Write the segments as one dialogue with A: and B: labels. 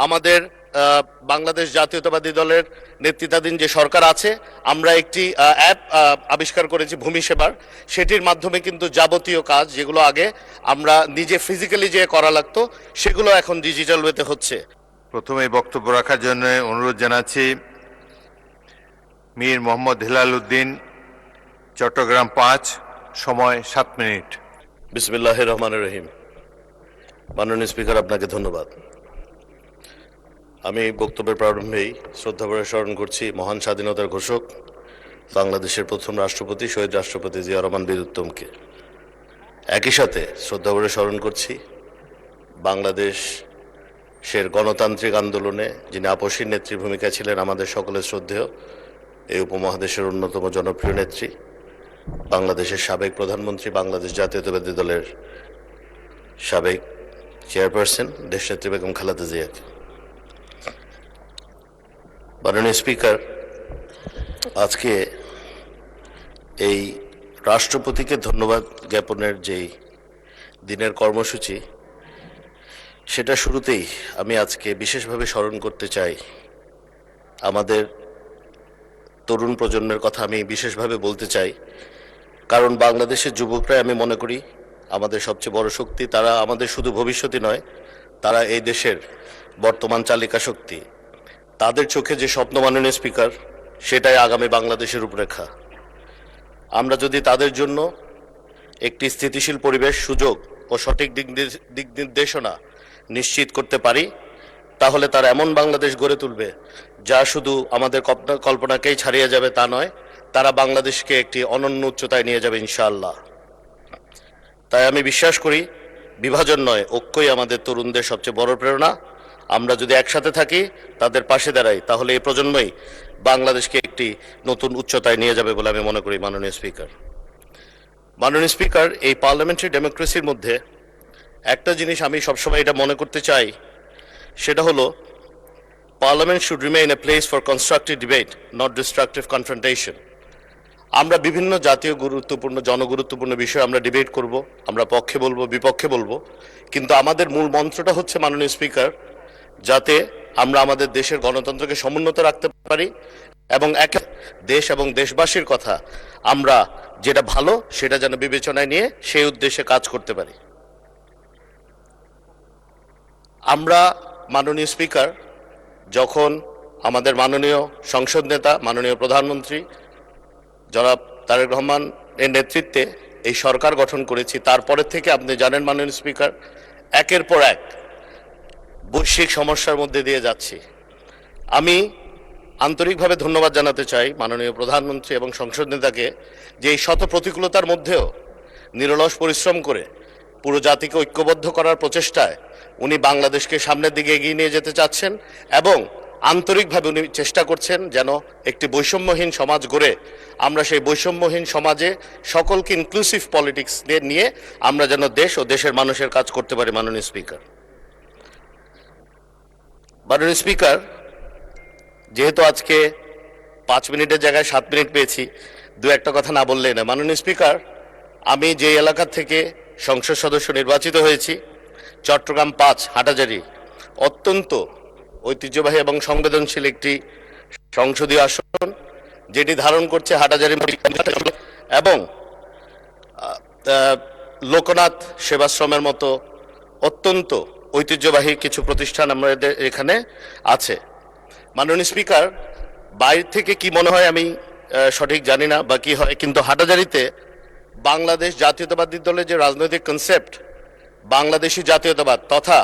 A: আমাদের বাংলাদেশ জাতীয়তাবাদী দলের নেতৃত্বাধীন যে সরকার আছে, আমরা একটি অ্যাপ আবিষ্কার করেছি ভূমি সেবার। সেটির মাধ্যমে কিন্তু যাবতীয় কাজ যেগুলো আগে আমরা নিজে ফিজিক্যালি যে করা লাগতো, সেগুলো এখন ডিজিটাল ওয়েতে হচ্ছে।
B: প্রথমে বক্তব্য রাখার জন্য অনুরোধ জানাচ্ছি মীর মোহাম্মদ হেলাল উদ্দিন, চট্টগ্রাম 5, সময় 7 মিনিট।
A: বিসমিল্লাহির রহমানির রহিম। মাননীয় স্পিকার, আপনাকে ধন্যবাদ। আমি বক্তব্যের প্রারম্ভেই শ্রদ্ধাভরে স্মরণ করছি মহান স্বাধীনতার ঘোষক বাংলাদেশের প্রথম রাষ্ট্রপতি শহীদ রাষ্ট্রপতি জিয়া রহমান বীর উত্তমকে। একই সাথে শ্রদ্ধাভরে স্মরণ করছি বাংলাদেশের গণতান্ত্রিক আন্দোলনে যিনি আপসীর নেত্রীর ভূমিকা ছিলেন, আমাদের সকলের শ্রদ্ধেয় এই উপমহাদেশের অন্যতম জনপ্রিয় নেত্রী, বাংলাদেশের সাবেক প্রধানমন্ত্রী, বাংলাদেশ জাতীয়তাবাদী দলের সাবেক চেয়ারপারসন দেশনেত্রী বেগম খালেদা জিয়াকে। মাননীয় স্পিকার, আজকে এই রাষ্ট্রপতিকে ধন্যবাদ জ্ঞাপনের যেই দিনের কর্মসূচি, সেটা শুরুতেই আমি আজকে বিশেষভাবে স্মরণ করতে চাই আমাদের তরুণ প্রজন্মের কথা। আমি বিশেষভাবে বলতে চাই, কারণ বাংলাদেশের যুবকরাই আমি মনে করি আমাদের সবচেয়ে বড় শক্তি। তারা আমাদের শুধু ভবিষ্যৎই নয়, তারা এই দেশের বর্তমান চালিকা শক্তি। তাদের চোখে যে স্বপ্ন, মাননীয় স্পিকার, সেটাই আগামী বাংলাদেশের রূপরেখা। আমরা যদি তাদের জন্য একটি স্থিতিশীল পরিবেশ, সুযোগ ও সঠিক দিক নির্দেশনা নিশ্চিত করতে পারি, তাহলে তারা এমন বাংলাদেশ গড়ে তুলবে যা শুধু আমাদের কল্পনাকেই ছাড়িয়ে যাবে তা নয়, তারা বাংলাদেশকে একটি অনন্য উচ্চতায় নিয়ে যাবে ইনশাআল্লাহ। তাই আমি বিশ্বাস করি বিভাজন নয়, ঐক্যই আমাদের তরুণদের সবচেয়ে বড় প্রেরণা। আমরা যদি একসাথে থাকি, তাদের পাশে দাঁড়াই, তাহলে এই প্রজন্মই বাংলাদেশকে একটি নতুন উচ্চতায় নিয়ে যাবে বলে আমি মনে করি। মাননীয় স্পিকার, এই পার্লামেন্টারি ডেমোক্রেসির মধ্যে একটা জিনিস আমি সবসময় এটা মনে করতে চাই, সেটা হলো parliament should remain a place for constructive debate, not destructive confrontation. আমরা বিভিন্ন জাতীয় গুরুত্বপূর্ণ, জনগুরুত্বপূর্ণ বিষয়ে আমরা ডিবেট করব, আমরা পক্ষে বলবো, বিপক্ষে বলবো, কিন্তু আমাদের মূল মন্ত্রটা হচ্ছে, মাননীয় স্পিকার, যাতে আমরা আমাদের দেশের গণতন্ত্রকে সমুন্নত রাখতে পারি এবং দেশ এবং দেশবাসীর কথা আমরা যেটা ভালো সেটা যেন বিবেচনায় নিয়ে সেই উদ্দেশ্যে কাজ করতে পারি। আমরা, মাননীয় স্পিকার, যখন আমাদের মাননীয় সংসদ নেতা, মাননীয় প্রধানমন্ত্রী জনাব তারেক রহমান এর নেতৃত্বে এই সরকার গঠন করেছি, তারপরের থেকে আপনি জানেন মাননীয় স্পিকার, একের পর এক বৈশ্বিক সমস্যার মধ্যে দিয়ে যাচ্ছি। আমি আন্তরিকভাবে ধন্যবাদ জানাতে চাই মাননীয় প্রধানমন্ত্রী এবং সংসদ নেতাকে, যে এই শত প্রতিকূলতার মধ্যেও নিরলস পরিশ্রম করে পুরো জাতিকে ঐক্যবদ্ধ করার প্রচেষ্টায় উনি বাংলাদেশকে সামনের দিকে এগিয়ে নিয়ে যেতে চাচ্ছেন এবং আন্তরিকভাবে উনি চেষ্টা করছেন যেন একটি বৈষম্যহীন সমাজ গড়ে আমরা সেই বৈষম্যহীন সমাজে সকলকে ইনক্লুসিভ পলিটিক্স নিয়ে আমরা যেন দেশ ও দেশের মানুষের কাজ করতে পারি। মাননীয় স্পিকার, যেহেতু আজকে 5 মিনিটের জায়গায় 7 মিনিট পেয়েছি, দু একটা কথা না বললেই না। মাননীয় স্পিকার, আমি যে এলাকা থেকে সংসদ সদস্য নির্বাচিত হয়েছি, চট্টগ্রাম 5 হাটাজারি, অত্যন্ত ঐতিহ্যবাহী এবং সংবেদনশীল একটি সংসদীয় আসন, যেটি ধারণ করছে হাটাজারি এবং লোকনাথ সেবাশ্রমের মতো অত্যন্ত ঐতিহ্যবাহী কিছু প্রতিষ্ঠান আমাদের এখানে আছে। মাননীয় স্পিকার, বাইরে থেকে কি মনে হয় আমি সঠিক জানি না বা কি হয়, কিন্তু হাটাজারিতে বাংলাদেশ জাতীয়তাবাদী দলের যে রাজনৈতিক কনসেপ্ট, বাংলাদেশি জাতীয়তাবাদ তথা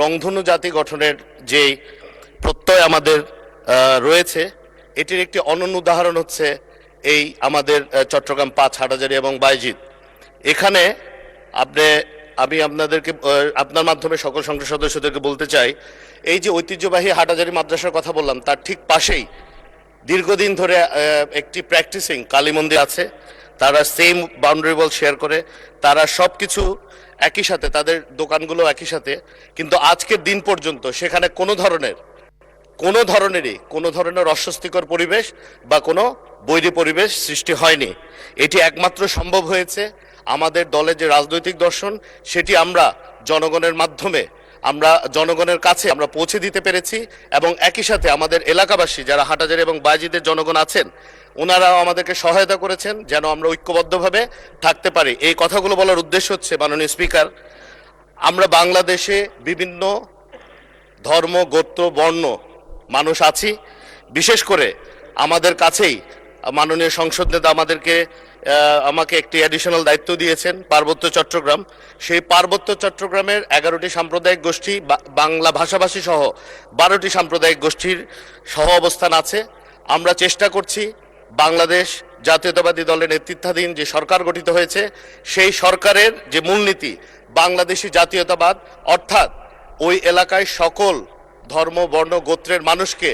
A: রংধনু জাতি গঠনের যে প্রত্যয় আমাদের রয়েছে, এটির একটি অনন্য উদাহরণ হচ্ছে এই আমাদের চট্টগ্রাম 5 হাটাজারি এবং বাইজিৎ। এখানে আমি আপনার মাধ্যমে সকল সংসদ সদস্যদেরকে বলতে চাই, এই যে ঐতিহ্যবাহী হাটাজারি মাদ্রাসার কথা বললাম, তার ঠিক পাশেই দীর্ঘদিন ধরে একটি প্র্যাকটিসিং কালী মন্দির আছে। তারা সেম বাউন্ডারি ওয়াল শেয়ার করে, তারা সব কিছু একই সাথে, তাদের দোকানগুলো একই সাথে, কিন্তু আজকের দিন পর্যন্ত সেখানে কোনো ধরনের অস্বস্তিকর পরিবেশ বা কোনো বৈরী পরিবেশ সৃষ্টি হয়নি। এটি একমাত্র সম্ভব হয়েছে আমাদের দলের যে রাজনৈতিক দর্শন, সেটি আমরা জনগণের মাধ্যমে আমরা জনগণের কাছে আমরা পৌঁছে দিতে পেরেছি এবং একই সাথে আমাদের এলাকাবাসী যারা হাটাজারি এবং বাজিদের জনগণ আছেন ওনারাও আমাদেরকে সহায়তা করেছেন যেন আমরা ঐক্যবদ্ধভাবে থাকতে পারি। এই কথাগুলো বলার উদ্দেশ্য হচ্ছে মাননীয় স্পিকার, আমরা বাংলাদেশে বিভিন্ন ধর্ম গোত্র বর্ণ মানুষ আছি। বিশেষ করে আমাদের কাছেই মাননীয় সংসদ নেতা আমাকে একটি অ্যাডিশনাল দায়িত্ব দিয়েছেন পার্বত্য চট্টগ্রাম। সেই পার্বত্য চট্টগ্রামের 11টি সাম্প্রদায়িক গোষ্ঠী বাংলা ভাষাভাষী সহ 12টি সাম্প্রদায়িক গোষ্ঠীর সহ অবস্থান আছে। আমরা চেষ্টা করছি বাংলাদেশ জাতীয়তাবাদী দলের নেতৃত্বাধীন যে সরকার গঠিত হয়েছে সেই সরকারের যে মূলনীতি বাংলাদেশি জাতীয়তাবাদ, অর্থাৎ ওই এলাকায় সকল ধর্ম বর্ণ গোত্রের মানুষকে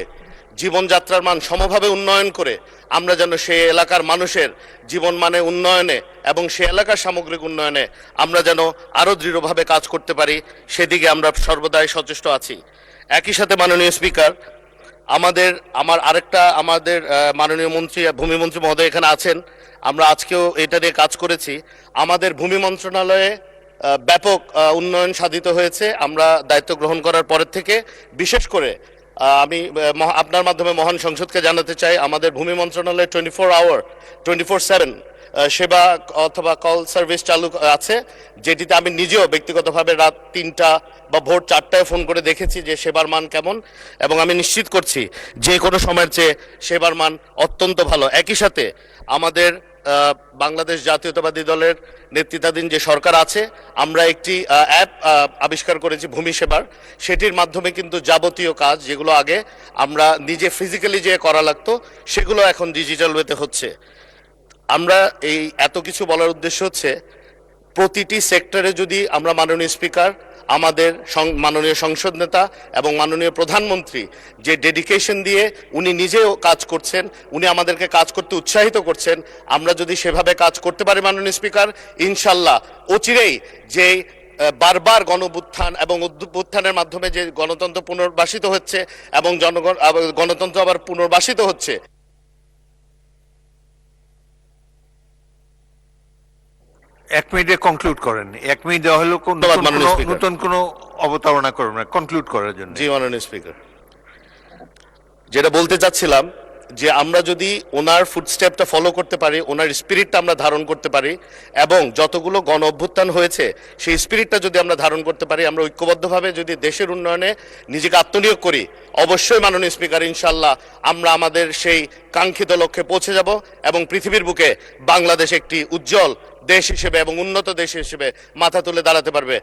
A: জীবনযাত্রার মান সমভাবে উন্নয়ন করে আমরা যেন সেই এলাকার মানুষের জীবন মানে উন্নয়নে এবং সেই এলাকার সামগ্রিক উন্নয়নে আমরা যেন আরও দৃঢ়ভাবে কাজ করতে পারি, সেদিকে আমরা সর্বদাই সচেষ্ট আছি। একই সাথে মাননীয় স্পিকার, আমাদের মাননীয় মন্ত্রী ভূমিমন্ত্রী মহোদয় এখানে আছেন, আমরা আজকেও এটা নিয়ে কাজ করেছি। আমাদের ভূমি মন্ত্রণালয়ে ব্যাপক উন্নয়ন সাধিত হয়েছে আমরা দায়িত্ব গ্রহণ করার পরের থেকে। বিশেষ করে আমি আপনার মাধ্যমে মহান সংসদকে জানাতে চাই, আমাদের ভূমি মন্ত্রণালয়ে 24/7 সেবা অথবা কল সার্ভিস চালু আছে, যেটিতে আমি নিজেও ব্যক্তিগতভাবে রাত 3টা বা ভোর 4টায় ফোন করে দেখেছি যে সেবার মান কেমন, এবং আমি নিশ্চিত করছি যে কোনো সময়ের চেয়ে সেবার মান অত্যন্ত ভালো। একই সাথে আমাদের বাংলাদেশ জাতীয়তাবাদী দলের নেতৃত্বাধীন যে সরকার আছে আমরা একটি অ্যাপ আবিষ্কার করেছি ভূমি সেবার। সেটির মাধ্যমে কিন্তু যাবতীয় কাজ যেগুলো আগে আমরা নিজে ফিজিক্যালি যে করা লাগতো সেগুলো এখন ডিজিটাল ওয়েতে হচ্ছে। আমরা এই এত কিছু বলার উদ্দেশ্য হচ্ছে প্রতিটি সেক্টরে যদি আমরা মাননীয় স্পিকার, আমাদের মাননীয় সংসদ নেতা এবং মাননীয় প্রধানমন্ত্রী যে ডেডিকেশন দিয়ে উনি নিজেও কাজ করছেন, উনি আমাদেরকে কাজ করতে উৎসাহিত করছেন, আমরা যদি সেভাবে কাজ করতে পারি মাননীয় স্পিকার, ইনশাল্লাহ অচিরেই যে বারবার গণঅভ্যুত্থান এবং অভ্যুত্থানের মাধ্যমে যে গণতন্ত্র পুনর্বাসিত হচ্ছে এবং গণতন্ত্র আবার পুনর্বাসিত হচ্ছে।
B: এক মিনিটে কনক্লুড করেন। 1 মিনিট দেওয়া হলো নতুন কোনো অবতারণা করবেন না, কনক্লুড করার জন্য।
A: জি মাননীয় স্পিকার, যেটা বলতে চাচ্ছিলাম যে আমরা যদি ওনার ফুটস্টেপটা ফলো করতে পারি, ওনার স্পিরিটটা আমরা ধারণ করতে পারি এবং যতগুলো গণ অভ্যুত্থান হয়েছে সেই স্পিরিটটা যদি আমরা ধারণ করতে পারি, আমরা ঐক্যবদ্ধভাবে যদি দেশের উন্নয়নে নিজেকে আত্মনিয়োগ করি, অবশ্যই মাননীয় স্পিকার ইনশাল্লাহ আমরা আমাদের সেই কাঙ্ক্ষিত লক্ষ্যে পৌঁছে যাব এবং পৃথিবীর বুকে বাংলাদেশ একটি উজ্জ্বল দেশ হিসেবে এবং উন্নত দেশ হিসেবে মাথা তুলে দাঁড়াতে পারবে।